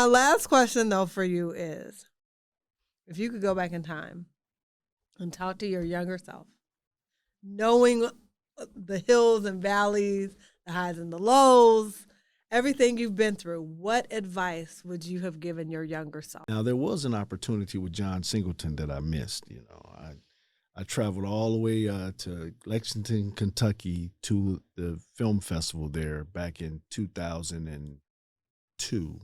My last question, though, for you is, if you could go back in time and talk to your younger self, knowing the hills and valleys, the highs and the lows, everything you've been through, what advice would you have given your younger self? Now, there was an opportunity with John Singleton that I missed. I traveled all the way to Lexington, Kentucky, to the film festival there back in 2002.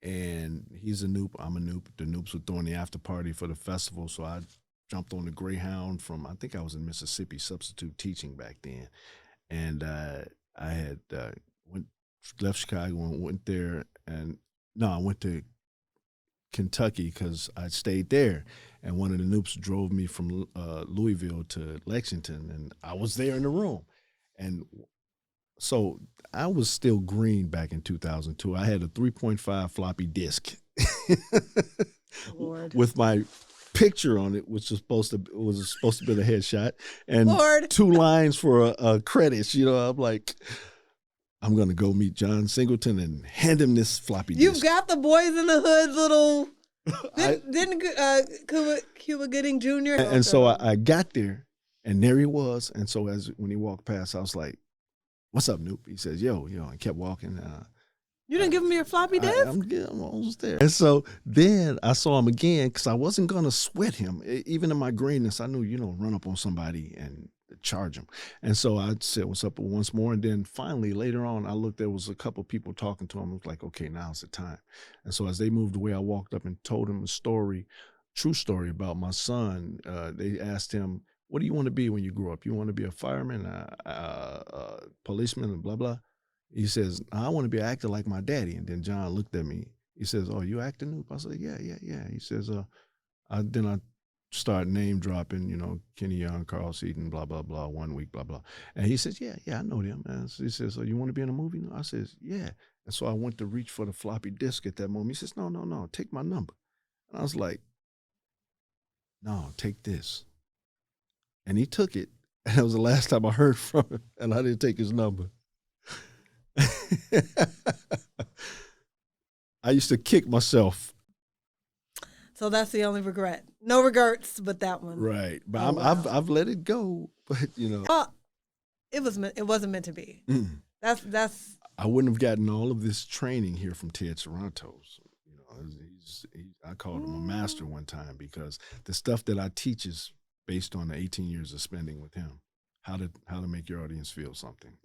And he's a Noop, I'm a Noop. The Noops were throwing the after party for the festival, so I jumped on the Greyhound from, I think I was in Mississippi, substitute teaching back then. And I had left Chicago and went there, and no, I went to Kentucky because I stayed there, and one of the Noops drove me from Louisville to Lexington, and I was there in the room. And so I was still green back in 2002. I had a 3.5 floppy disk with my picture on it, which was supposed to be a headshot, and Lord. 2 lines for credits. I'm like, I'm gonna go meet John Singleton and hand him this floppy disk. You've got the Boys in the Hood little. Didn't Cuba Gooding Jr. And so I got there, and there he was. And so when he walked past, I was like, "What's up, Noop?" He says, "Yo," and kept walking. You didn't give him your floppy disk? I'm almost there. And so then I saw him again because I wasn't going to sweat him. Even in my greenness, I knew, run up on somebody and charge him. And so I said, "What's up?" once more. And then finally, later on, I looked, there was a couple of people talking to him. I was like, okay, now's the time. And so as they moved away, I walked up and told him a story, true story about my son. They asked him, "What do you want to be when you grow up? You want to be a fireman, a policeman, and blah, blah?" He says, "I want to be an actor like my daddy." And then John looked at me. He says, "Oh, you acting, Noop?" I said, yeah. He says, then I start name dropping, Kenny Young, Carl Seaton, blah, blah, blah, 1 week, blah, blah. And he says, yeah, I know them. And he says, "So you want to be in a movie?" I says, "Yeah." And so I went to reach for the floppy disk at that moment. He says, no, take my number. And I was like, "No, take this." And he took it. And that was the last time I heard from him. And I didn't take his number. I used to kick myself. So that's the only regret. No regrets, but that one. Right, but I've let it go. But well, it wasn't meant to be. That's. I wouldn't have gotten all of this training here from Ted Sarantos. I called him a master one time because the stuff that I teach is based on the 18 years of spending with him. How to make your audience feel something.